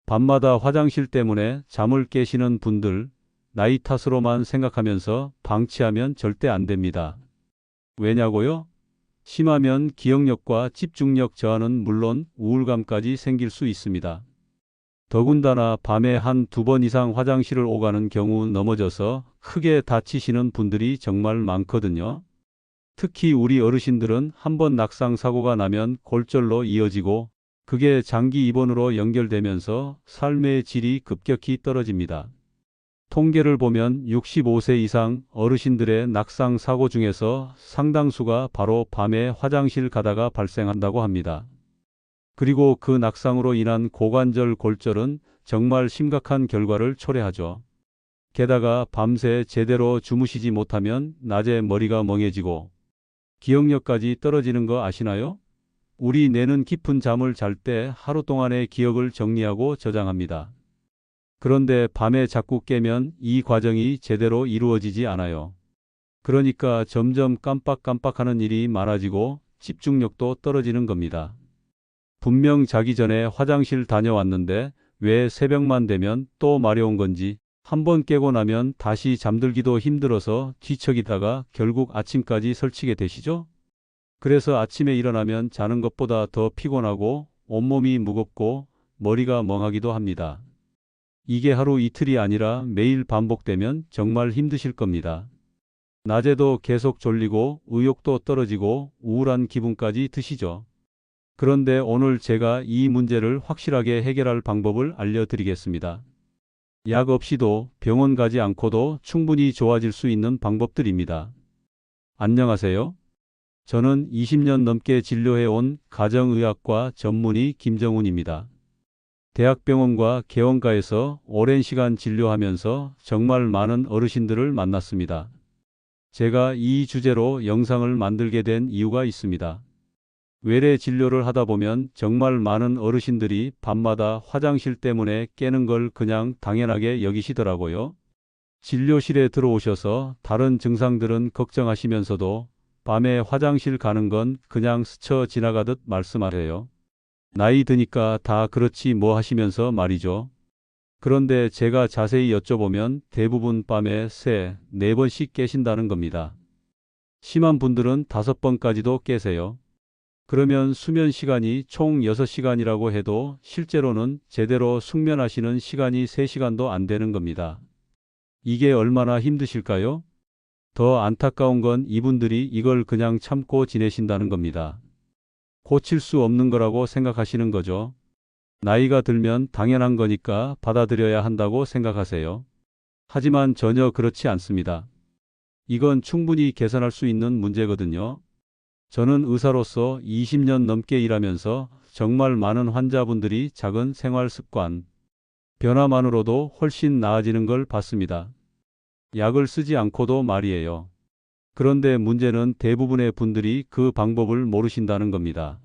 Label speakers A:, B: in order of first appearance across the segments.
A: 밤마다 화장실 때문에 잠을 깨시는 분들, 나이 탓으로만 생각하면서 방치하면 절대 안 됩니다. 왜냐고요? 심하면 기억력과 집중력 저하는 물론 우울감까지 생길 수 있습니다. 더군다나 밤에 한두 번 이상 화장실을 오가는 경우 넘어져서 크게 다치시는 분들이 정말 많거든요. 특히 우리 어르신들은 한번 낙상 사고가 나면 골절로 이어지고 그게 장기 입원으로 연결되면서 삶의 질이 급격히 떨어집니다. 통계를 보면 65세 이상 어르신들의 낙상 사고 중에서 상당수가 바로 밤에 화장실 가다가 발생한다고 합니다. 그리고 그 낙상으로 인한 고관절 골절은 정말 심각한 결과를 초래하죠. 게다가 밤새 제대로 주무시지 못하면 낮에 머리가 멍해지고 기억력까지 떨어지는 거 아시나요? 우리 뇌는 깊은 잠을 잘 때 하루 동안의 기억을 정리하고 저장합니다. 그런데 밤에 자꾸 깨면 이 과정이 제대로 이루어지지 않아요. 그러니까 점점 깜빡깜빡하는 일이 많아지고 집중력도 떨어지는 겁니다. 분명 자기 전에 화장실 다녀왔는데 왜 새벽만 되면 또 마려운 건지 한번 깨고 나면 다시 잠들기도 힘들어서 뒤척이다가 결국 아침까지 설치게 되시죠? 그래서 아침에 일어나면 자는 것보다 더 피곤하고 온몸이 무겁고 머리가 멍하기도 합니다. 이게 하루 이틀이 아니라 매일 반복되면 정말 힘드실 겁니다. 낮에도 계속 졸리고 의욕도 떨어지고 우울한 기분까지 드시죠. 그런데 오늘 제가 이 문제를 확실하게 해결할 방법을 알려드리겠습니다. 약 없이도 병원 가지 않고도 충분히 좋아질 수 있는 방법들입니다. 안녕하세요. 저는 20년 넘게 진료해온 가정의학과 전문의 김정훈입니다. 대학병원과 개원가에서 오랜 시간 진료하면서 정말 많은 어르신들을 만났습니다. 제가 이 주제로 영상을 만들게 된 이유가 있습니다. 외래 진료를 하다 보면 정말 많은 어르신들이 밤마다 화장실 때문에 깨는 걸 그냥 당연하게 여기시더라고요. 진료실에 들어오셔서 다른 증상들은 걱정하시면서도 밤에 화장실 가는 건 그냥 스쳐 지나가듯 말씀하세요. 나이 드니까 다 그렇지 뭐 하시면서 말이죠. 그런데 제가 자세히 여쭤보면 대부분 밤에 3, 4번씩 깨신다는 겁니다. 심한 분들은 5번까지도 깨세요. 그러면 수면 시간이 총 6시간이라고 해도 실제로는 제대로 숙면하시는 시간이 3시간도 안 되는 겁니다. 이게 얼마나 힘드실까요? 더 안타까운 건 이분들이 이걸 그냥 참고 지내신다는 겁니다. 고칠 수 없는 거라고 생각하시는 거죠. 나이가 들면 당연한 거니까 받아들여야 한다고 생각하세요. 하지만 전혀 그렇지 않습니다. 이건 충분히 개선할 수 있는 문제거든요. 저는 의사로서 20년 넘게 일하면서 정말 많은 환자분들이 작은 생활 습관, 변화만으로도 훨씬 나아지는 걸 봤습니다. 약을 쓰지 않고도 말이에요. 그런데 문제는 대부분의 분들이 그 방법을 모르신다는 겁니다.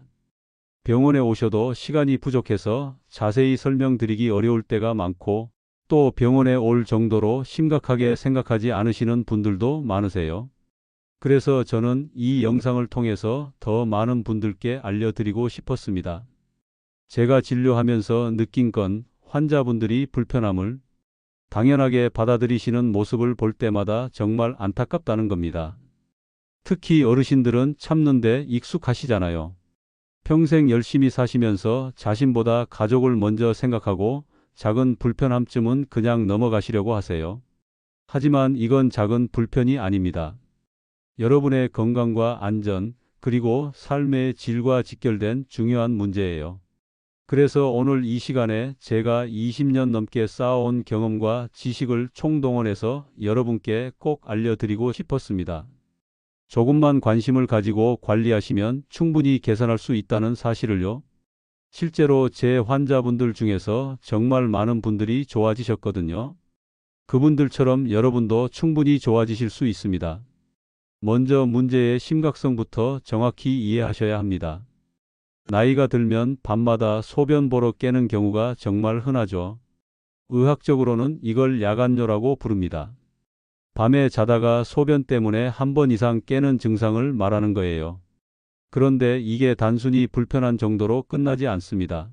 A: 병원에 오셔도 시간이 부족해서 자세히 설명드리기 어려울 때가 많고 또 병원에 올 정도로 심각하게 생각하지 않으시는 분들도 많으세요. 그래서 저는 이 영상을 통해서 더 많은 분들께 알려드리고 싶었습니다. 제가 진료하면서 느낀 건 환자분들이 불편함을 당연하게 받아들이시는 모습을 볼 때마다 정말 안타깝다는 겁니다. 특히 어르신들은 참는데 익숙하시잖아요. 평생 열심히 사시면서 자신보다 가족을 먼저 생각하고 작은 불편함쯤은 그냥 넘어가시려고 하세요. 하지만 이건 작은 불편이 아닙니다. 여러분의 건강과 안전, 그리고 삶의 질과 직결된 중요한 문제예요. 그래서 오늘 이 시간에 제가 20년 넘게 쌓아온 경험과 지식을 총동원해서 여러분께 꼭 알려드리고 싶었습니다. 조금만 관심을 가지고 관리하시면 충분히 개선할 수 있다는 사실을요. 실제로 제 환자분들 중에서 정말 많은 분들이 좋아지셨거든요. 그분들처럼 여러분도 충분히 좋아지실 수 있습니다. 먼저 문제의 심각성부터 정확히 이해하셔야 합니다. 나이가 들면 밤마다 소변 보러 깨는 경우가 정말 흔하죠. 의학적으로는 이걸 야간뇨라고 부릅니다. 밤에 자다가 소변 때문에 한 번 이상 깨는 증상을 말하는 거예요. 그런데 이게 단순히 불편한 정도로 끝나지 않습니다.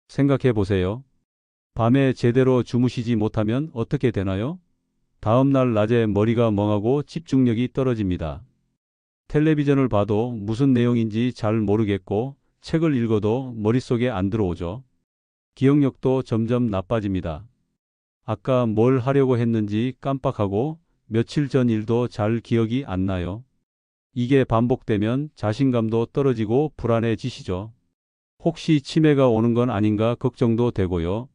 A: 생각해 보세요. 밤에 제대로 주무시지 못하면 어떻게 되나요? 다음날 낮에 머리가 멍하고 집중력이 떨어집니다. 텔레비전을 봐도 무슨 내용인지 잘 모르겠고 책을 읽어도 머릿속에 안 들어오죠. 기억력도 점점 나빠집니다. 아까 뭘 하려고 했는지 깜빡하고 며칠 전 일도 잘 기억이 안 나요. 이게 반복되면 자신감도 떨어지고 불안해지시죠. 혹시 치매가 오는 건 아닌가 걱정도 되고요.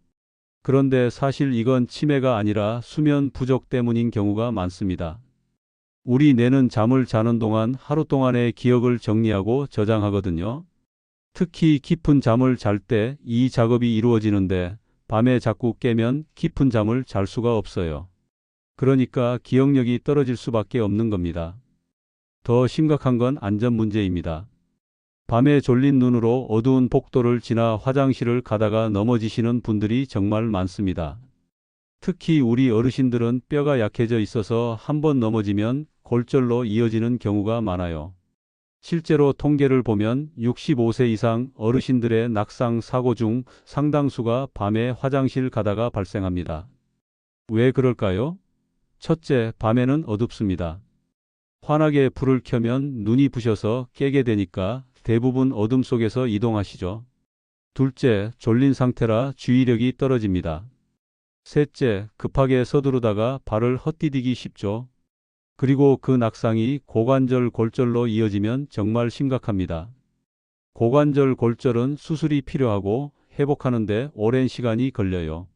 A: 그런데 사실 이건 치매가 아니라 수면 부족 때문인 경우가 많습니다. 우리 뇌는 잠을 자는 동안 하루 동안의 기억을 정리하고 저장하거든요. 특히 깊은 잠을 잘 때 이 작업이 이루어지는데 밤에 자꾸 깨면 깊은 잠을 잘 수가 없어요. 그러니까 기억력이 떨어질 수밖에 없는 겁니다. 더 심각한 건 안전 문제입니다. 밤에 졸린 눈으로 어두운 복도를 지나 화장실을 가다가 넘어지시는 분들이 정말 많습니다. 특히 우리 어르신들은 뼈가 약해져 있어서 한번 넘어지면 골절로 이어지는 경우가 많아요. 실제로 통계를 보면 65세 이상 어르신들의 낙상 사고 중 상당수가 밤에 화장실 가다가 발생합니다. 왜 그럴까요? 첫째, 밤에는 어둡습니다. 환하게 불을 켜면 눈이 부셔서 깨게 되니까 대부분 어둠 속에서 이동하시죠. 둘째, 졸린 상태라 주의력이 떨어집니다. 셋째, 급하게 서두르다가 발을 헛디디기 쉽죠. 그리고 그 낙상이 고관절 골절로 이어지면 정말 심각합니다. 고관절 골절은 수술이 필요하고 회복하는데 오랜 시간이 걸려요.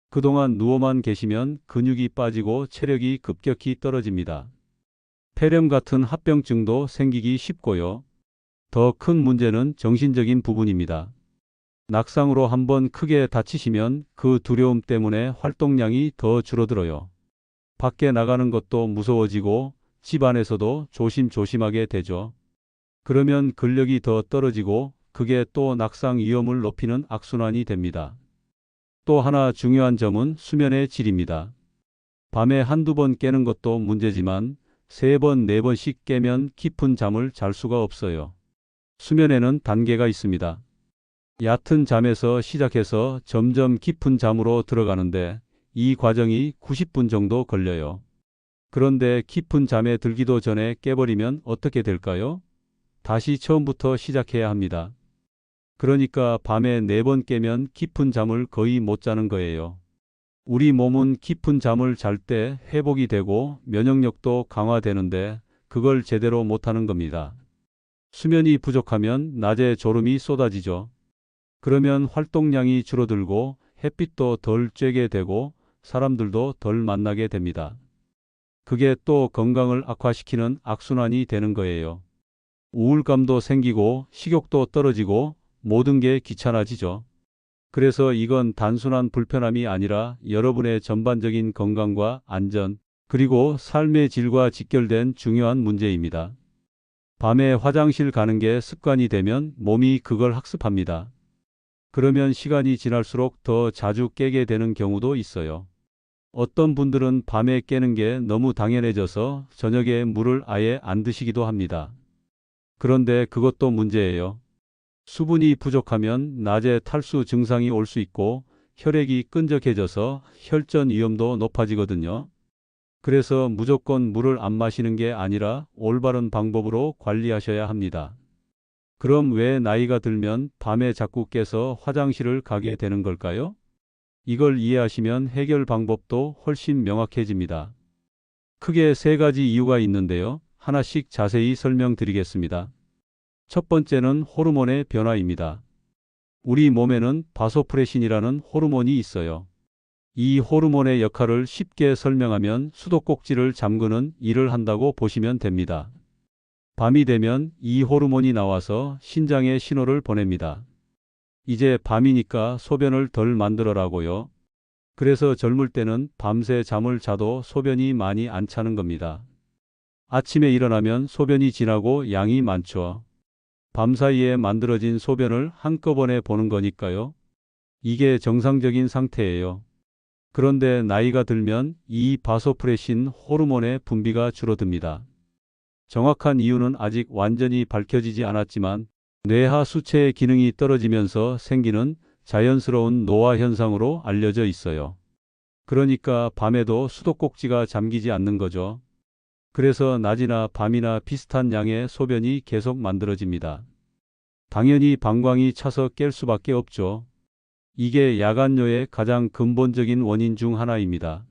A: 그동안 누워만 계시면 근육이 빠지고 체력이 급격히 떨어집니다. 폐렴 같은 합병증도 생기기 쉽고요. 더 큰 문제는 정신적인 부분입니다. 낙상으로 한번 크게 다치시면 그 두려움 때문에 활동량이 더 줄어들어요. 밖에 나가는 것도 무서워지고 집 안에서도 조심조심하게 되죠. 그러면 근력이 더 떨어지고 그게 또 낙상 위험을 높이는 악순환이 됩니다. 또 하나 중요한 점은 수면의 질입니다. 밤에 한두 번 깨는 것도 문제지만 3번, 4번씩 깨면 깊은 잠을 잘 수가 없어요. 수면에는 단계가 있습니다. 얕은 잠에서 시작해서 점점 깊은 잠으로 들어가는데 이 과정이 90분 정도 걸려요. 그런데 깊은 잠에 들기도 전에 깨버리면 어떻게 될까요? 다시 처음부터 시작해야 합니다. 그러니까 밤에 4번 깨면 깊은 잠을 거의 못 자는 거예요. 우리 몸은 깊은 잠을 잘 때 회복이 되고 면역력도 강화되는데 그걸 제대로 못하는 겁니다. 수면이 부족하면 낮에 졸음이 쏟아지죠. 그러면 활동량이 줄어들고 햇빛도 덜 쬐게 되고 사람들도 덜 만나게 됩니다. 그게 또 건강을 악화시키는 악순환이 되는 거예요. 우울감도 생기고 식욕도 떨어지고 모든 게 귀찮아지죠. 그래서 이건 단순한 불편함이 아니라 여러분의 전반적인 건강과 안전, 그리고 삶의 질과 직결된 중요한 문제입니다. 밤에 화장실 가는 게 습관이 되면 몸이 그걸 학습합니다. 그러면 시간이 지날수록 더 자주 깨게 되는 경우도 있어요. 어떤 분들은 밤에 깨는 게 너무 당연해져서 저녁에 물을 아예 안 드시기도 합니다. 그런데 그것도 문제예요. 수분이 부족하면 낮에 탈수 증상이 올 수 있고 혈액이 끈적해져서 혈전 위험도 높아지거든요. 그래서 무조건 물을 안 마시는 게 아니라 올바른 방법으로 관리하셔야 합니다. 그럼 왜 나이가 들면 밤에 자꾸 깨서 화장실을 가게 되는 걸까요? 이걸 이해하시면 해결 방법도 훨씬 명확해집니다. 크게 3가지 이유가 있는데요. 하나씩 자세히 설명드리겠습니다. 첫 번째는 호르몬의 변화입니다. 우리 몸에는 바소프레신이라는 호르몬이 있어요. 이 호르몬의 역할을 쉽게 설명하면 수도꼭지를 잠그는 일을 한다고 보시면 됩니다. 밤이 되면 이 호르몬이 나와서 신장에 신호를 보냅니다. 이제 밤이니까 소변을 덜 만들어라고요. 그래서 젊을 때는 밤새 잠을 자도 소변이 많이 안 차는 겁니다. 아침에 일어나면 소변이 진하고 양이 많죠. 밤사이에 만들어진 소변을 한꺼번에 보는 거니까요. 이게 정상적인 상태예요. 그런데 나이가 들면 이 바소프레신 호르몬의 분비가 줄어듭니다. 정확한 이유는 아직 완전히 밝혀지지 않았지만 뇌하 수체의 기능이 떨어지면서 생기는 자연스러운 노화 현상으로 알려져 있어요. 그러니까 밤에도 수도꼭지가 잠기지 않는 거죠. 그래서 낮이나 밤이나 비슷한 양의 소변이 계속 만들어집니다. 당연히 방광이 차서 깰 수밖에 없죠. 이게 야간뇨의 가장 근본적인 원인 중 하나입니다.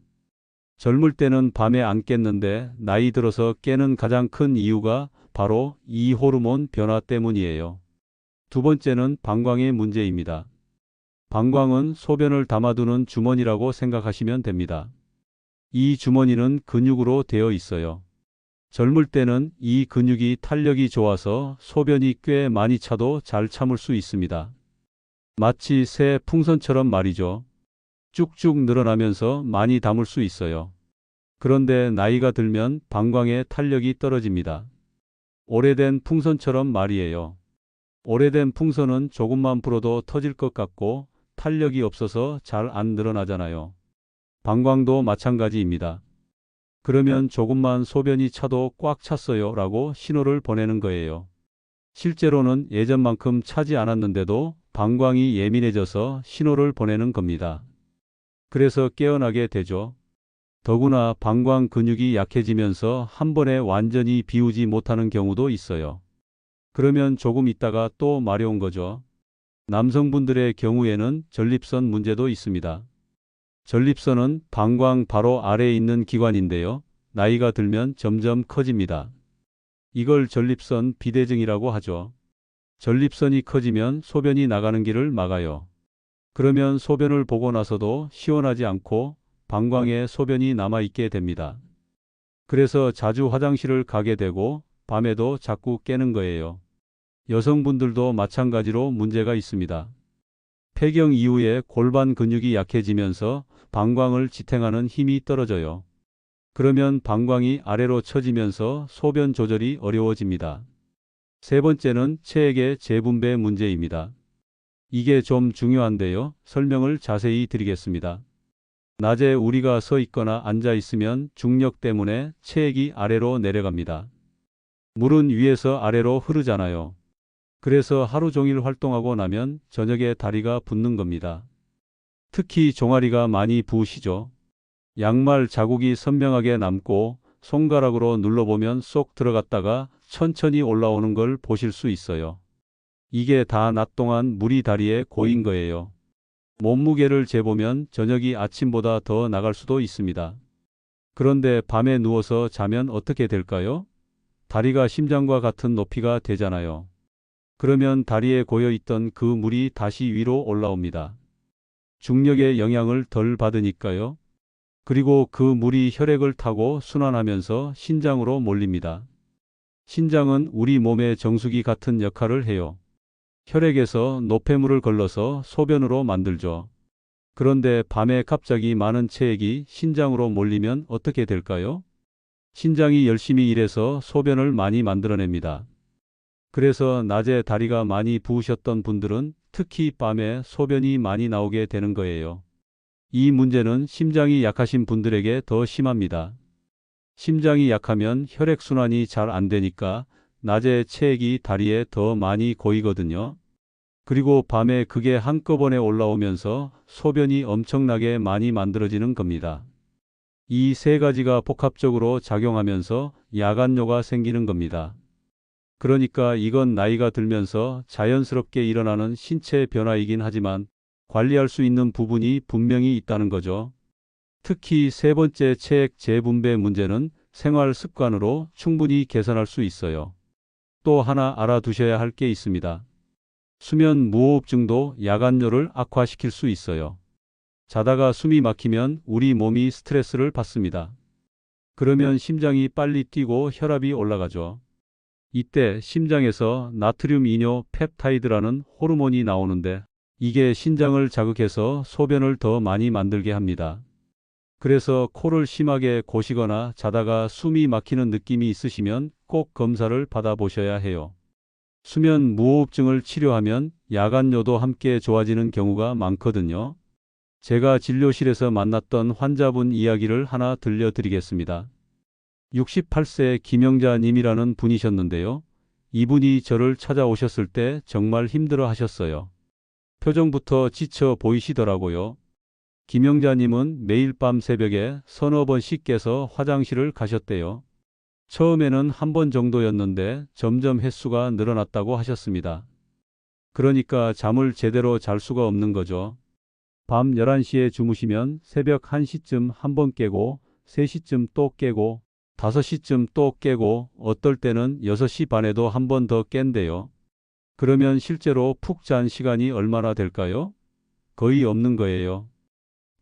A: 젊을 때는 밤에 안 깼는데 나이 들어서 깨는 가장 큰 이유가 바로 이 호르몬 변화 때문이에요. 두 번째는 방광의 문제입니다. 방광은 소변을 담아두는 주머니라고 생각하시면 됩니다. 이 주머니는 근육으로 되어 있어요. 젊을 때는 이 근육이 탄력이 좋아서 소변이 꽤 많이 차도 잘 참을 수 있습니다. 마치 새 풍선처럼 말이죠. 쭉쭉 늘어나면서 많이 담을 수 있어요. 그런데 나이가 들면 방광의 탄력이 떨어집니다. 오래된 풍선처럼 말이에요. 오래된 풍선은 조금만 불어도 터질 것 같고 탄력이 없어서 잘 안 늘어나잖아요. 방광도 마찬가지입니다. 그러면 조금만 소변이 차도 꽉 찼어요 라고 신호를 보내는 거예요. 실제로는 예전만큼 차지 않았는데도 방광이 예민해져서 신호를 보내는 겁니다. 그래서 깨어나게 되죠. 더구나 방광 근육이 약해지면서 한 번에 완전히 비우지 못하는 경우도 있어요. 그러면 조금 있다가 또 마려운 거죠. 남성분들의 경우에는 전립선 문제도 있습니다. 전립선은 방광 바로 아래에 있는 기관인데요. 나이가 들면 점점 커집니다. 이걸 전립선 비대증이라고 하죠. 전립선이 커지면 소변이 나가는 길을 막아요. 그러면 소변을 보고 나서도 시원하지 않고 방광에 소변이 남아있게 됩니다. 그래서 자주 화장실을 가게 되고 밤에도 자꾸 깨는 거예요. 여성분들도 마찬가지로 문제가 있습니다. 폐경 이후에 골반 근육이 약해지면서 방광을 지탱하는 힘이 떨어져요. 그러면 방광이 아래로 처지면서 소변 조절이 어려워집니다. 세 번째는 체액의 재분배 문제입니다. 이게 좀 중요한데요. 설명을 자세히 드리겠습니다. 낮에 우리가 서 있거나 앉아 있으면 중력 때문에 체액이 아래로 내려갑니다. 물은 위에서 아래로 흐르잖아요. 그래서 하루 종일 활동하고 나면 저녁에 다리가 붓는 겁니다. 특히 종아리가 많이 부으시죠. 양말 자국이 선명하게 남고 손가락으로 눌러보면 쏙 들어갔다가 천천히 올라오는 걸 보실 수 있어요. 이게 다 낮 동안 물이 다리에 고인 거예요. 몸무게를 재보면 저녁이 아침보다 더 나갈 수도 있습니다. 그런데 밤에 누워서 자면 어떻게 될까요? 다리가 심장과 같은 높이가 되잖아요. 그러면 다리에 고여있던 그 물이 다시 위로 올라옵니다. 중력의 영향을 덜 받으니까요. 그리고 그 물이 혈액을 타고 순환하면서 신장으로 몰립니다. 신장은 우리 몸의 정수기 같은 역할을 해요. 혈액에서 노폐물을 걸러서 소변으로 만들죠. 그런데 밤에 갑자기 많은 체액이 신장으로 몰리면 어떻게 될까요? 신장이 열심히 일해서 소변을 많이 만들어냅니다. 그래서 낮에 다리가 많이 부으셨던 분들은 특히 밤에 소변이 많이 나오게 되는 거예요. 이 문제는 심장이 약하신 분들에게 더 심합니다. 심장이 약하면 혈액순환이 잘 안 되니까 낮에 체액이 다리에 더 많이 고이거든요. 그리고 밤에 그게 한꺼번에 올라오면서 소변이 엄청나게 많이 만들어지는 겁니다. 이 세 가지가 복합적으로 작용하면서 야간뇨가 생기는 겁니다. 그러니까 이건 나이가 들면서 자연스럽게 일어나는 신체 변화이긴 하지만 관리할 수 있는 부분이 분명히 있다는 거죠. 특히 세 번째 체액 재분배 문제는 생활 습관으로 충분히 개선할 수 있어요. 또 하나 알아두셔야 할 게 있습니다. 수면 무호흡증도 야간뇨를 악화시킬 수 있어요. 자다가 숨이 막히면 우리 몸이 스트레스를 받습니다. 그러면 심장이 빨리 뛰고 혈압이 올라가죠. 이때 심장에서 나트륨 이뇨 펩타이드라는 호르몬이 나오는데 이게 신장을 자극해서 소변을 더 많이 만들게 합니다. 그래서 코를 심하게 고시거나 자다가 숨이 막히는 느낌이 있으시면 꼭 검사를 받아보셔야 해요. 수면 무호흡증을 치료하면 야간뇨도 함께 좋아지는 경우가 많거든요. 제가 진료실에서 만났던 환자분 이야기를 하나 들려드리겠습니다. 68세 김영자 님이라는 분이셨는데요. 이분이 저를 찾아오셨을 때 정말 힘들어 하셨어요. 표정부터 지쳐 보이시더라고요. 김영자님은 매일 밤 새벽에 서너 번씩 깨서 화장실을 가셨대요. 처음에는 한 번 정도였는데 점점 횟수가 늘어났다고 하셨습니다. 그러니까 잠을 제대로 잘 수가 없는 거죠. 밤 11시에 주무시면 새벽 1시쯤 한 번 깨고 3시쯤 또 깨고 5시쯤 또 깨고 어떨 때는 6시 반에도 한 번 더 깬대요. 그러면 실제로 푹 잔 시간이 얼마나 될까요? 거의 없는 거예요.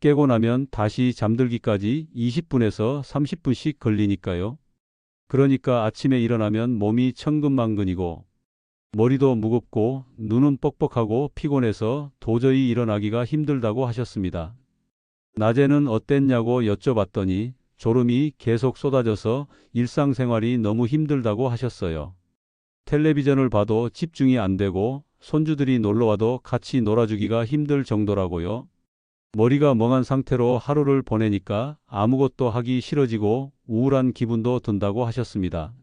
A: 깨고 나면 다시 잠들기까지 20분에서 30분씩 걸리니까요. 그러니까 아침에 일어나면 몸이 천근만근이고 머리도 무겁고 눈은 뻑뻑하고 피곤해서 도저히 일어나기가 힘들다고 하셨습니다. 낮에는 어땠냐고 여쭤봤더니 졸음이 계속 쏟아져서 일상생활이 너무 힘들다고 하셨어요. 텔레비전을 봐도 집중이 안 되고 손주들이 놀러와도 같이 놀아주기가 힘들 정도라고요. 머리가 멍한 상태로 하루를 보내니까 아무것도 하기 싫어지고 우울한 기분도 든다고 하셨습니다.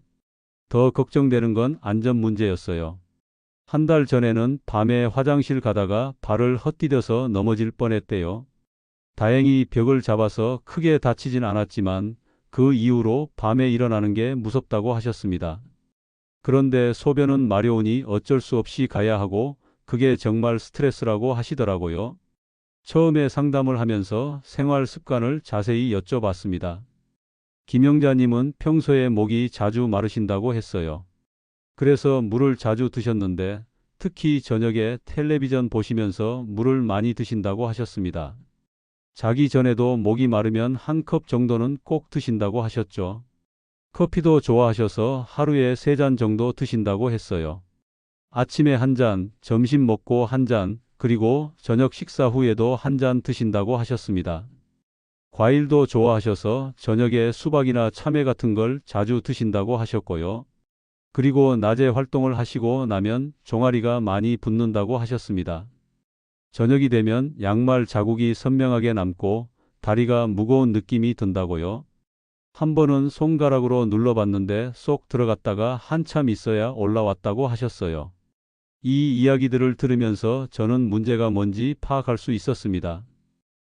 A: 더 걱정되는 건 안전 문제였어요. 한 달 전에는 밤에 화장실 가다가 발을 헛디뎌서 넘어질 뻔했대요. 다행히 벽을 잡아서 크게 다치진 않았지만 그 이후로 밤에 일어나는 게 무섭다고 하셨습니다. 그런데 소변은 마려우니 어쩔 수 없이 가야 하고 그게 정말 스트레스라고 하시더라고요. 처음에 상담을 하면서 생활 습관을 자세히 여쭤봤습니다. 김영자님은 평소에 목이 자주 마르신다고 했어요. 그래서 물을 자주 드셨는데 특히 저녁에 텔레비전 보시면서 물을 많이 드신다고 하셨습니다. 자기 전에도 목이 마르면 한 컵 정도는 꼭 드신다고 하셨죠. 커피도 좋아하셔서 하루에 3잔 정도 드신다고 했어요. 아침에 한 잔, 점심 먹고 한 잔, 그리고 저녁 식사 후에도 한 잔 드신다고 하셨습니다. 과일도 좋아하셔서 저녁에 수박이나 참외 같은 걸 자주 드신다고 하셨고요. 그리고 낮에 활동을 하시고 나면 종아리가 많이 붓는다고 하셨습니다. 저녁이 되면 양말 자국이 선명하게 남고 다리가 무거운 느낌이 든다고요. 한 번은 손가락으로 눌러봤는데 쏙 들어갔다가 한참 있어야 올라왔다고 하셨어요. 이 이야기들을 들으면서 저는 문제가 뭔지 파악할 수 있었습니다.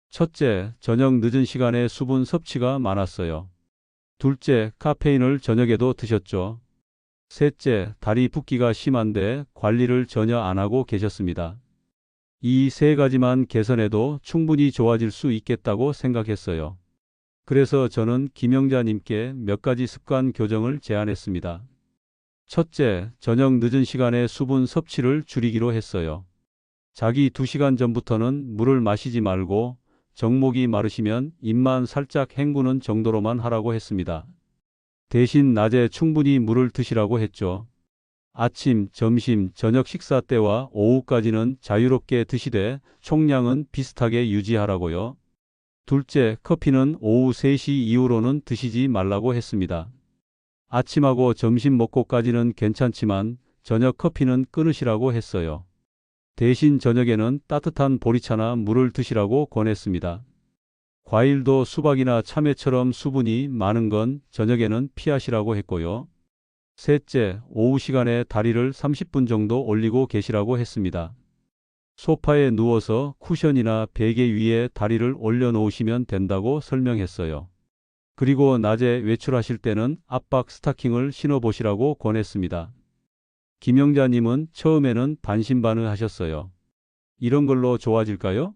A: 첫째, 저녁 늦은 시간에 수분 섭취가 많았어요. 둘째, 카페인을 저녁에도 드셨죠. 셋째, 다리 붓기가 심한데 관리를 전혀 안 하고 계셨습니다. 이 세 가지만 개선해도 충분히 좋아질 수 있겠다고 생각했어요. 그래서 저는 김영자님께 몇 가지 습관 교정을 제안했습니다. 첫째, 저녁 늦은 시간에 수분 섭취를 줄이기로 했어요. 자기 2시간 전부터는 물을 마시지 말고 정목이 마르시면 입만 살짝 헹구는 정도로만 하라고 했습니다. 대신 낮에 충분히 물을 드시라고 했죠. 아침, 점심, 저녁 식사 때와 오후까지는 자유롭게 드시되 총량은 비슷하게 유지하라고요. 둘째, 커피는 오후 3시 이후로는 드시지 말라고 했습니다. 아침하고 점심 먹고까지는 괜찮지만 저녁 커피는 끊으시라고 했어요. 대신 저녁에는 따뜻한 보리차나 물을 드시라고 권했습니다. 과일도 수박이나 참외처럼 수분이 많은 건 저녁에는 피하시라고 했고요. 셋째, 오후 시간에 다리를 30분 정도 올리고 계시라고 했습니다. 소파에 누워서 쿠션이나 베개 위에 다리를 올려놓으시면 된다고 설명했어요. 그리고 낮에 외출하실 때는 압박 스타킹을 신어보시라고 권했습니다. 김영자님은 처음에는 반신반의 하셨어요. 이런 걸로 좋아질까요?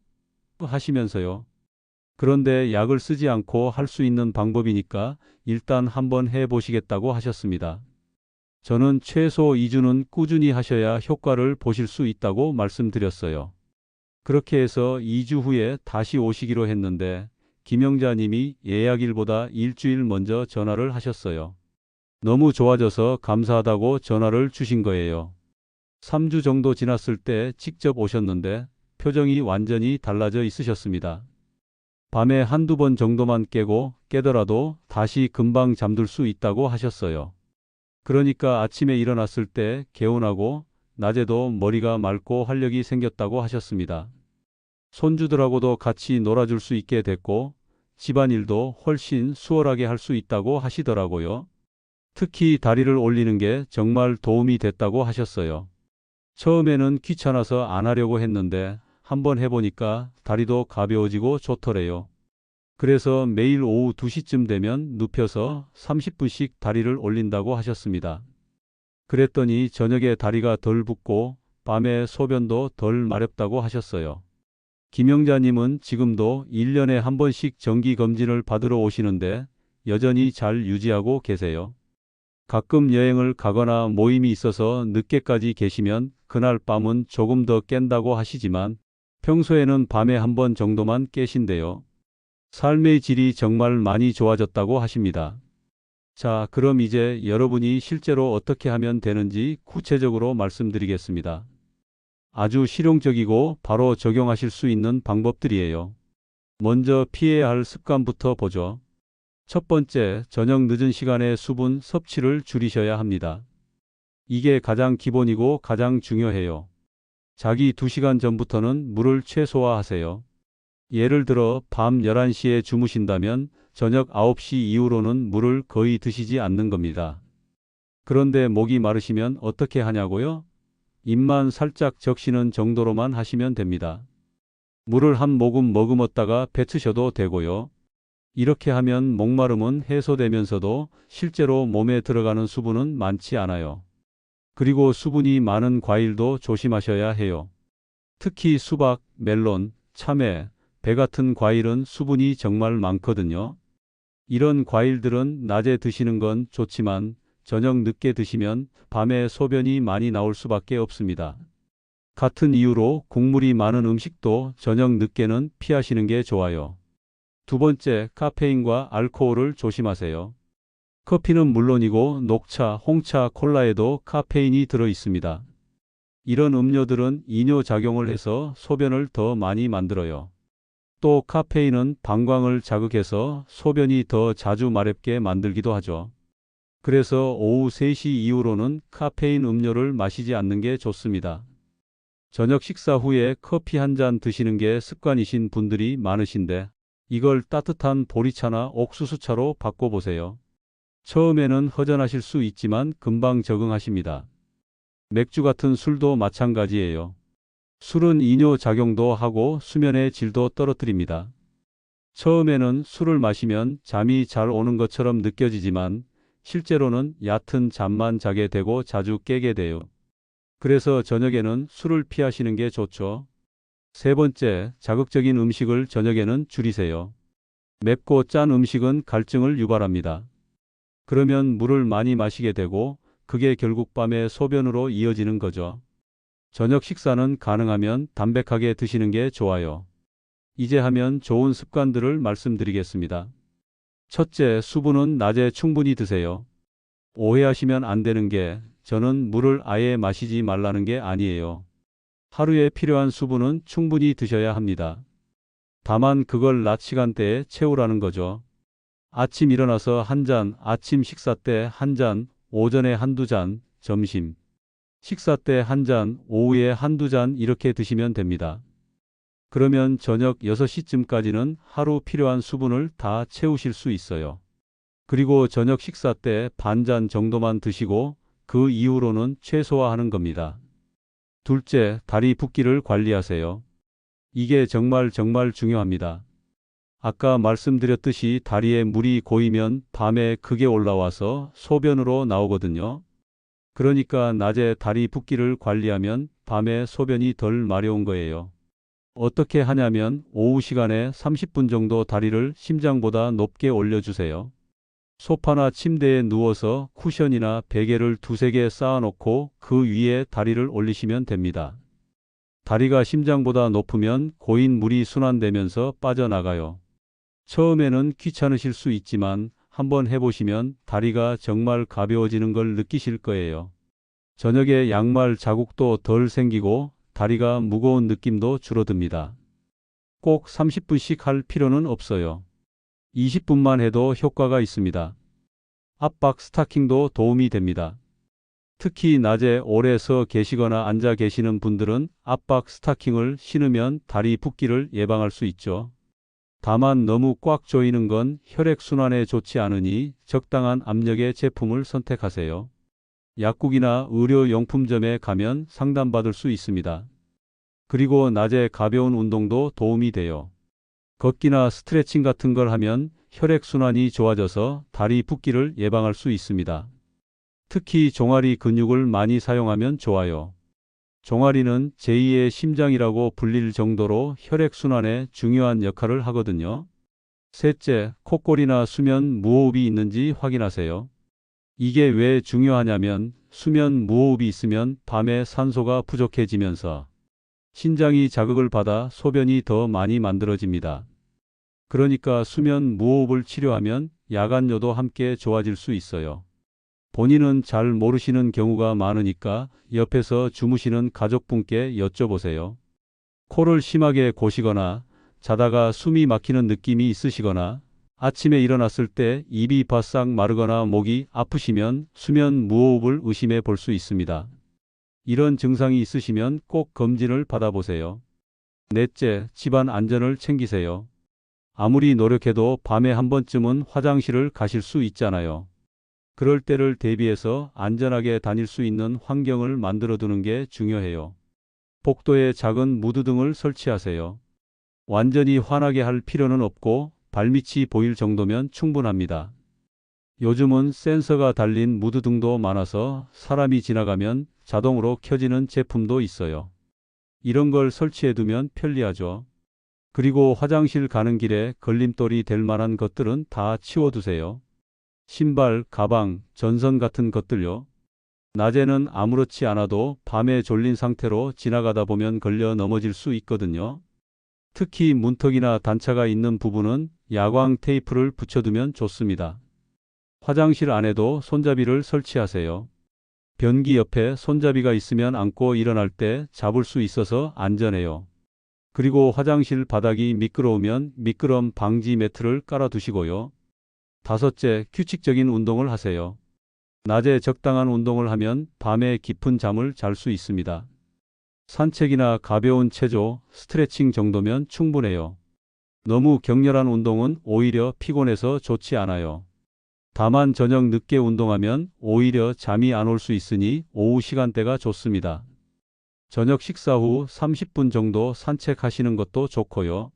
A: 하시면서요. 그런데 약을 쓰지 않고 할 수 있는 방법이니까 일단 한번 해보시겠다고 하셨습니다. 저는 최소 2주는 꾸준히 하셔야 효과를 보실 수 있다고 말씀드렸어요. 그렇게 해서 2주 후에 다시 오시기로 했는데 김영자님이 예약일보다 일주일 먼저 전화를 하셨어요. 너무 좋아져서 감사하다고 전화를 주신 거예요. 3주 정도 지났을 때 직접 오셨는데 표정이 완전히 달라져 있으셨습니다. 밤에 한두 번 정도만 깨고 깨더라도 다시 금방 잠들 수 있다고 하셨어요. 그러니까 아침에 일어났을 때 개운하고 낮에도 머리가 맑고 활력이 생겼다고 하셨습니다. 손주들하고도 같이 놀아줄 수 있게 됐고 집안일도 훨씬 수월하게 할 수 있다고 하시더라고요. 특히 다리를 올리는 게 정말 도움이 됐다고 하셨어요. 처음에는 귀찮아서 안 하려고 했는데 한번 해보니까 다리도 가벼워지고 좋더래요. 그래서 매일 오후 2시쯤 되면 눕혀서 30분씩 다리를 올린다고 하셨습니다. 그랬더니 저녁에 다리가 덜 붓고 밤에 소변도 덜 마렵다고 하셨어요. 김영자님은 지금도 1년에 한 번씩 정기검진을 받으러 오시는데 여전히 잘 유지하고 계세요. 가끔 여행을 가거나 모임이 있어서 늦게까지 계시면 그날 밤은 조금 더 깬다고 하시지만 평소에는 밤에 한 번 정도만 깨신대요. 삶의 질이 정말 많이 좋아졌다고 하십니다. 자, 그럼 이제 여러분이 실제로 어떻게 하면 되는지 구체적으로 말씀드리겠습니다. 아주 실용적이고 바로 적용하실 수 있는 방법들이에요. 먼저 피해야 할 습관부터 보죠. 첫 번째, 저녁 늦은 시간에 수분 섭취를 줄이셔야 합니다. 이게 가장 기본이고 가장 중요해요. 자기 2시간 전부터는 물을 최소화하세요. 예를 들어 밤 11시에 주무신다면 저녁 9시 이후로는 물을 거의 드시지 않는 겁니다. 그런데 목이 마르시면 어떻게 하냐고요? 입만 살짝 적시는 정도로만 하시면 됩니다. 물을 한 모금 머금었다가 뱉으셔도 되고요. 이렇게 하면 목마름은 해소되면서도 실제로 몸에 들어가는 수분은 많지 않아요. 그리고 수분이 많은 과일도 조심하셔야 해요. 특히 수박, 멜론, 참외, 배 같은 과일은 수분이 정말 많거든요. 이런 과일들은 낮에 드시는 건 좋지만 저녁 늦게 드시면 밤에 소변이 많이 나올 수밖에 없습니다. 같은 이유로 국물이 많은 음식도 저녁 늦게는 피하시는 게 좋아요. 두 번째, 카페인과 알코올을 조심하세요. 커피는 물론이고 녹차, 홍차, 콜라에도 카페인이 들어 있습니다. 이런 음료들은 이뇨작용을 해서 소변을 더 많이 만들어요. 또 카페인은 방광을 자극해서 소변이 더 자주 마렵게 만들기도 하죠. 그래서 오후 3시 이후로는 카페인 음료를 마시지 않는 게 좋습니다. 저녁 식사 후에 커피 한 잔 드시는 게 습관이신 분들이 많으신데 이걸 따뜻한 보리차나 옥수수차로 바꿔보세요. 처음에는 허전하실 수 있지만 금방 적응하십니다. 맥주 같은 술도 마찬가지예요. 술은 이뇨작용도 하고 수면의 질도 떨어뜨립니다. 처음에는 술을 마시면 잠이 잘 오는 것처럼 느껴지지만 실제로는 얕은 잠만 자게 되고 자주 깨게 돼요. 그래서 저녁에는 술을 피하시는 게 좋죠. 세 번째, 자극적인 음식을 저녁에는 줄이세요. 맵고 짠 음식은 갈증을 유발합니다. 그러면 물을 많이 마시게 되고 그게 결국 밤에 소변으로 이어지는 거죠. 저녁 식사는 가능하면 담백하게 드시는 게 좋아요. 이제 하면 좋은 습관들을 말씀드리겠습니다. 첫째, 수분은 낮에 충분히 드세요. 오해하시면 안 되는 게 저는 물을 아예 마시지 말라는 게 아니에요. 하루에 필요한 수분은 충분히 드셔야 합니다. 다만 그걸 낮 시간대에 채우라는 거죠. 아침 일어나서 한 잔, 아침 식사 때 한 잔, 오전에 한두 잔, 점심 식사 때 한 잔, 오후에 한두 잔 이렇게 드시면 됩니다. 그러면 저녁 6시쯤까지는 하루 필요한 수분을 다 채우실 수 있어요. 그리고 저녁 식사 때 반 잔 정도만 드시고 그 이후로는 최소화하는 겁니다. 둘째, 다리 붓기를 관리하세요. 이게 정말 중요합니다. 아까 말씀드렸듯이 다리에 물이 고이면 밤에 크게 올라와서 소변으로 나오거든요. 그러니까 낮에 다리 붓기를 관리하면 밤에 소변이 덜 마려운 거예요. 어떻게 하냐면 오후 시간에 30분 정도 다리를 심장보다 높게 올려주세요. 소파나 침대에 누워서 쿠션이나 베개를 2~3개 쌓아놓고 그 위에 다리를 올리시면 됩니다. 다리가 심장보다 높으면 고인 물이 순환되면서 빠져나가요. 처음에는 귀찮으실 수 있지만 한번 해보시면 다리가 정말 가벼워지는 걸 느끼실 거예요. 저녁에 양말 자국도 덜 생기고 다리가 무거운 느낌도 줄어듭니다. 꼭 30분씩 할 필요는 없어요. 20분만 해도 효과가 있습니다. 압박 스타킹도 도움이 됩니다. 특히 낮에 오래 서 계시거나 앉아 계시는 분들은 압박 스타킹을 신으면 다리 붓기를 예방할 수 있죠. 다만 너무 꽉 조이는 건 혈액순환에 좋지 않으니 적당한 압력의 제품을 선택하세요. 약국이나 의료용품점에 가면 상담받을 수 있습니다. 그리고 낮에 가벼운 운동도 도움이 돼요. 걷기나 스트레칭 같은 걸 하면 혈액순환이 좋아져서 다리 붓기를 예방할 수 있습니다. 특히 종아리 근육을 많이 사용하면 좋아요. 종아리는 제2의 심장이라고 불릴 정도로 혈액순환에 중요한 역할을 하거든요. 셋째, 콧골이나 수면 무호흡이 있는지 확인하세요. 이게 왜 중요하냐면 수면 무호흡이 있으면 밤에 산소가 부족해지면서 신장이 자극을 받아 소변이 더 많이 만들어집니다. 그러니까 수면 무호흡을 치료하면 야간뇨도 함께 좋아질 수 있어요. 본인은 잘 모르시는 경우가 많으니까 옆에서 주무시는 가족분께 여쭤보세요. 코를 심하게 고시거나 자다가 숨이 막히는 느낌이 있으시거나 아침에 일어났을 때 입이 바싹 마르거나 목이 아프시면 수면 무호흡을 의심해 볼 수 있습니다. 이런 증상이 있으시면 꼭 검진을 받아보세요. 넷째, 집안 안전을 챙기세요. 아무리 노력해도 밤에 한 번쯤은 화장실을 가실 수 있잖아요. 그럴 때를 대비해서 안전하게 다닐 수 있는 환경을 만들어 두는 게 중요해요. 복도에 작은 무드 등을 설치하세요. 완전히 환하게 할 필요는 없고 발밑이 보일 정도면 충분합니다. 요즘은 센서가 달린 무드 등도 많아서 사람이 지나가면 자동으로 켜지는 제품도 있어요. 이런 걸 설치해 두면 편리하죠. 그리고 화장실 가는 길에 걸림돌이 될 만한 것들은 다 치워두세요. 신발, 가방, 전선 같은 것들요. 낮에는 아무렇지 않아도 밤에 졸린 상태로 지나가다 보면 걸려 넘어질 수 있거든요. 특히 문턱이나 단차가 있는 부분은 야광 테이프를 붙여두면 좋습니다. 화장실 안에도 손잡이를 설치하세요. 변기 옆에 손잡이가 있으면 앉고 일어날 때 잡을 수 있어서 안전해요. 그리고 화장실 바닥이 미끄러우면 미끄럼 방지 매트를 깔아두시고요. 다섯째, 규칙적인 운동을 하세요. 낮에 적당한 운동을 하면 밤에 깊은 잠을 잘 수 있습니다. 산책이나 가벼운 체조, 스트레칭 정도면 충분해요. 너무 격렬한 운동은 오히려 피곤해서 좋지 않아요. 다만 저녁 늦게 운동하면 오히려 잠이 안 올 수 있으니 오후 시간대가 좋습니다. 저녁 식사 후 30분 정도 산책하시는 것도 좋고요.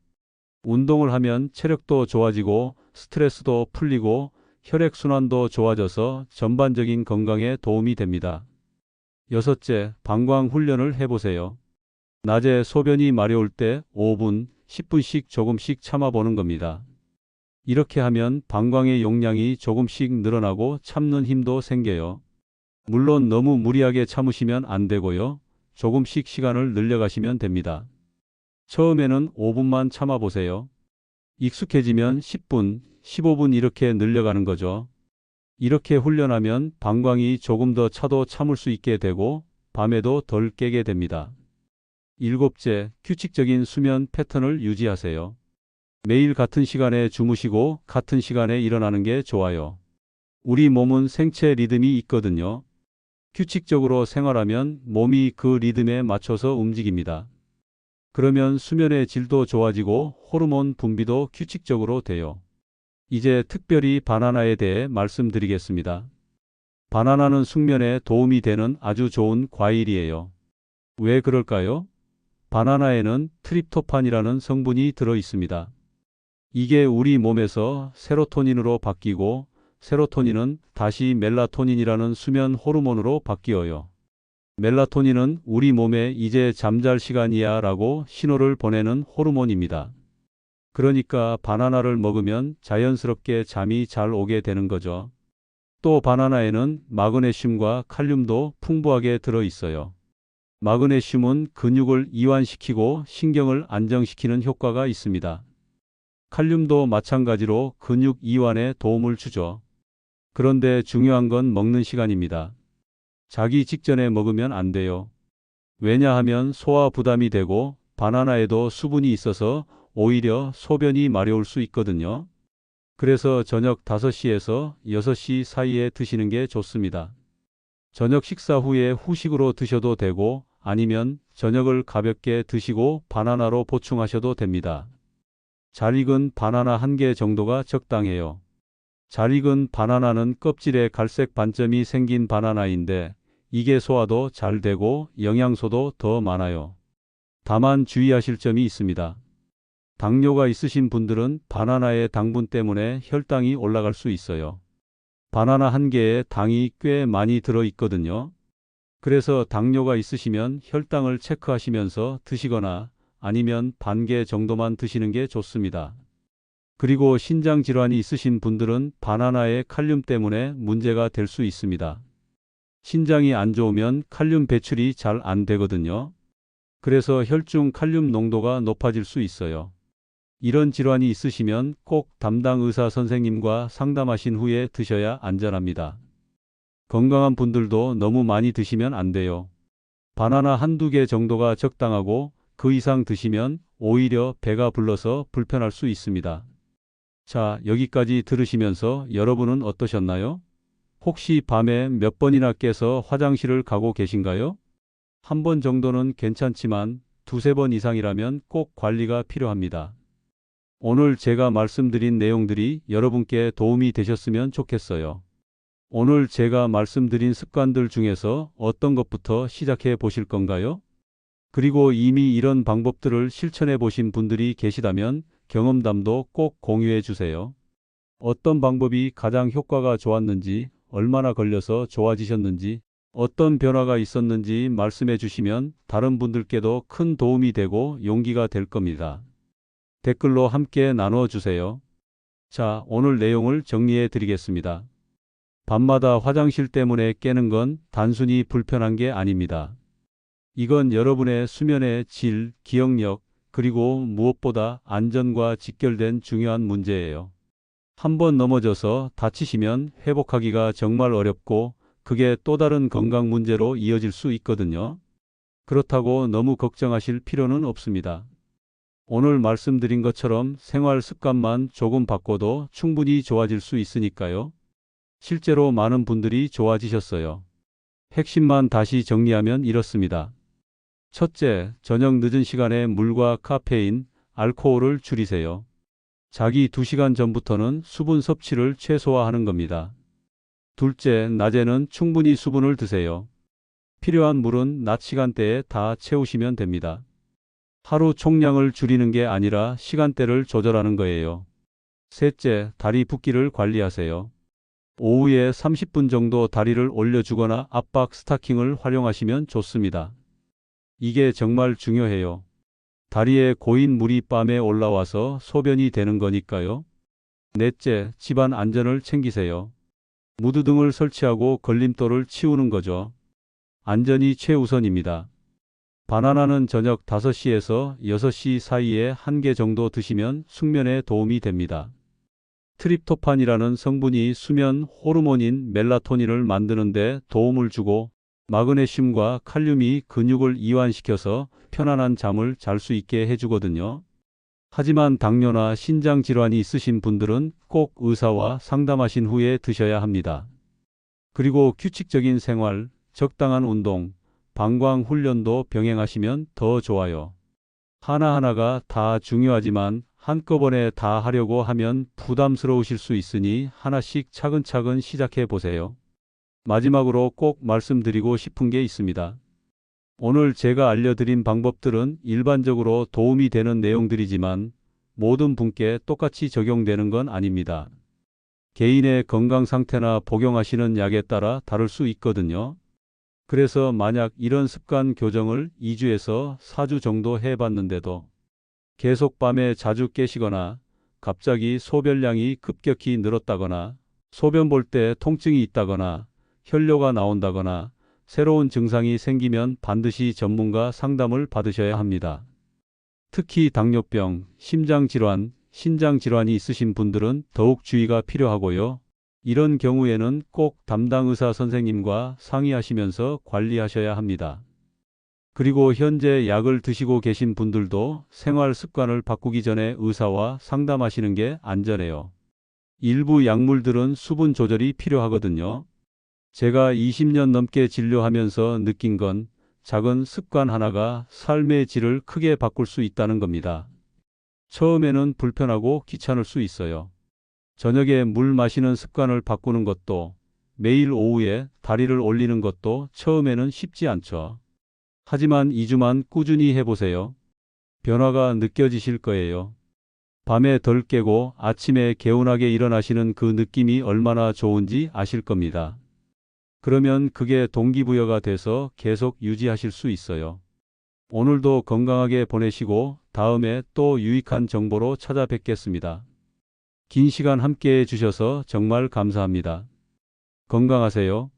A: 운동을 하면 체력도 좋아지고 스트레스도 풀리고 혈액순환도 좋아져서 전반적인 건강에 도움이 됩니다. 여섯째, 방광 훈련을 해보세요. 낮에 소변이 마려울 때 5분, 10분씩 조금씩 참아보는 겁니다. 이렇게 하면 방광의 용량이 조금씩 늘어나고 참는 힘도 생겨요. 물론 너무 무리하게 참으시면 안 되고요. 조금씩 시간을 늘려가시면 됩니다. 처음에는 5분만 참아보세요. 익숙해지면 10분, 15분 이렇게 늘려가는 거죠. 이렇게 훈련하면 방광이 조금 더 차도 참을 수 있게 되고 밤에도 덜 깨게 됩니다. 일곱째, 규칙적인 수면 패턴을 유지하세요. 매일 같은 시간에 주무시고 같은 시간에 일어나는 게 좋아요. 우리 몸은 생체 리듬이 있거든요. 규칙적으로 생활하면 몸이 그 리듬에 맞춰서 움직입니다. 그러면 수면의 질도 좋아지고 호르몬 분비도 규칙적으로 돼요. 이제 특별히 바나나에 대해 말씀드리겠습니다. 바나나는 숙면에 도움이 되는 아주 좋은 과일이에요. 왜 그럴까요? 바나나에는 트립토판이라는 성분이 들어 있습니다. 이게 우리 몸에서 세로토닌으로 바뀌고 세로토닌은 다시 멜라토닌이라는 수면 호르몬으로 바뀌어요. 멜라토닌은 우리 몸에 이제 잠잘 시간이야 라고 신호를 보내는 호르몬입니다. 그러니까 바나나를 먹으면 자연스럽게 잠이 잘 오게 되는 거죠. 또 바나나에는 마그네슘과 칼륨도 풍부하게 들어 있어요. 마그네슘은 근육을 이완시키고 신경을 안정시키는 효과가 있습니다. 칼륨도 마찬가지로 근육 이완에 도움을 주죠. 그런데 중요한 건 먹는 시간입니다. 자기 직전에 먹으면 안 돼요. 왜냐하면 소화 부담이 되고 바나나에도 수분이 있어서 오히려 소변이 마려울 수 있거든요. 그래서 저녁 5시에서 6시 사이에 드시는 게 좋습니다. 저녁 식사 후에 후식으로 드셔도 되고 아니면 저녁을 가볍게 드시고 바나나로 보충하셔도 됩니다. 잘 익은 바나나 1개 정도가 적당해요. 잘 익은 바나나는 껍질에 갈색 반점이 생긴 바나나인데 이게 소화도 잘 되고 영양소도 더 많아요. 다만 주의하실 점이 있습니다. 당뇨가 있으신 분들은 바나나의 당분 때문에 혈당이 올라갈 수 있어요. 바나나 한 개에 당이 꽤 많이 들어 있거든요. 그래서 당뇨가 있으시면 혈당을 체크하시면서 드시거나 아니면 반 개 정도만 드시는 게 좋습니다. 그리고 신장 질환이 있으신 분들은 바나나의 칼륨 때문에 문제가 될 수 있습니다. 신장이 안 좋으면 칼륨 배출이 잘 안 되거든요. 그래서 혈중 칼륨 농도가 높아질 수 있어요. 이런 질환이 있으시면 꼭 담당 의사 선생님과 상담하신 후에 드셔야 안전합니다. 건강한 분들도 너무 많이 드시면 안 돼요. 바나나 한두 개 정도가 적당하고 그 이상 드시면 오히려 배가 불러서 불편할 수 있습니다. 자, 여기까지 들으시면서 여러분은 어떠셨나요? 혹시 밤에 몇 번이나 깨서 화장실을 가고 계신가요? 한 번 정도는 괜찮지만 두세 번 이상이라면 꼭 관리가 필요합니다. 오늘 제가 말씀드린 내용들이 여러분께 도움이 되셨으면 좋겠어요. 오늘 제가 말씀드린 습관들 중에서 어떤 것부터 시작해 보실 건가요? 그리고 이미 이런 방법들을 실천해 보신 분들이 계시다면 경험담도 꼭 공유해 주세요. 어떤 방법이 가장 효과가 좋았는지, 얼마나 걸려서 좋아지셨는지, 어떤 변화가 있었는지 말씀해 주시면 다른 분들께도 큰 도움이 되고 용기가 될 겁니다. 댓글로 함께 나누어 주세요. 자, 오늘 내용을 정리해 드리겠습니다. 밤마다 화장실 때문에 깨는 건 단순히 불편한 게 아닙니다. 이건 여러분의 수면의 질, 기억력, 그리고 무엇보다 안전과 직결된 중요한 문제예요. 한번 넘어져서 다치시면 회복하기가 정말 어렵고 그게 또 다른 건강 문제로 이어질 수 있거든요. 그렇다고 너무 걱정하실 필요는 없습니다. 오늘 말씀드린 것처럼 생활 습관만 조금 바꿔도 충분히 좋아질 수 있으니까요. 실제로 많은 분들이 좋아지셨어요. 핵심만 다시 정리하면 이렇습니다. 첫째, 저녁 늦은 시간에 물과 카페인, 알코올을 줄이세요. 자기 2시간 전부터는 수분 섭취를 최소화하는 겁니다. 둘째, 낮에는 충분히 수분을 드세요. 필요한 물은 낮 시간대에 다 채우시면 됩니다. 하루 총량을 줄이는 게 아니라 시간대를 조절하는 거예요. 셋째, 다리 붓기를 관리하세요. 오후에 30분 정도 다리를 올려주거나 압박 스타킹을 활용하시면 좋습니다. 이게 정말 중요해요. 다리에 고인 물이 뺨에 올라와서 소변이 되는 거니까요. 넷째, 집안 안전을 챙기세요. 무드등을 설치하고 걸림돌을 치우는 거죠. 안전이 최우선입니다. 바나나는 저녁 5시에서 6시 사이에 한 개 정도 드시면 숙면에 도움이 됩니다. 트립토판이라는 성분이 수면 호르몬인 멜라토닌을 만드는 데 도움을 주고 마그네슘과 칼륨이 근육을 이완시켜서 편안한 잠을 잘 수 있게 해주거든요. 하지만 당뇨나 신장 질환이 있으신 분들은 꼭 의사와 상담하신 후에 드셔야 합니다. 그리고 규칙적인 생활, 적당한 운동, 방광 훈련도 병행하시면 더 좋아요. 하나하나가 다 중요하지만 한꺼번에 다 하려고 하면 부담스러우실 수 있으니 하나씩 차근차근 시작해 보세요. 마지막으로 꼭 말씀드리고 싶은 게 있습니다. 오늘 제가 알려드린 방법들은 일반적으로 도움이 되는 내용들이지만 모든 분께 똑같이 적용되는 건 아닙니다. 개인의 건강 상태나 복용하시는 약에 따라 다를 수 있거든요. 그래서 만약 이런 습관 교정을 2주에서 4주 정도 해봤는데도 계속 밤에 자주 깨시거나 갑자기 소변량이 급격히 늘었다거나 소변 볼 때 통증이 있다거나 혈뇨가 나온다거나 새로운 증상이 생기면 반드시 전문가 상담을 받으셔야 합니다. 특히 당뇨병, 심장질환, 신장질환이 있으신 분들은 더욱 주의가 필요하고요. 이런 경우에는 꼭 담당 의사 선생님과 상의하시면서 관리하셔야 합니다. 그리고 현재 약을 드시고 계신 분들도 생활 습관을 바꾸기 전에 의사와 상담하시는 게 안전해요. 일부 약물들은 수분 조절이 필요하거든요. 제가 20년 넘게 진료하면서 느낀 건 작은 습관 하나가 삶의 질을 크게 바꿀 수 있다는 겁니다. 처음에는 불편하고 귀찮을 수 있어요. 저녁에 물 마시는 습관을 바꾸는 것도, 매일 오후에 다리를 올리는 것도 처음에는 쉽지 않죠. 하지만 2주만 꾸준히 해보세요. 변화가 느껴지실 거예요. 밤에 덜 깨고 아침에 개운하게 일어나시는 그 느낌이 얼마나 좋은지 아실 겁니다. 그러면 그게 동기부여가 돼서 계속 유지하실 수 있어요. 오늘도 건강하게 보내시고 다음에 또 유익한 정보로 찾아뵙겠습니다. 긴 시간 함께 해주셔서 정말 감사합니다. 건강하세요.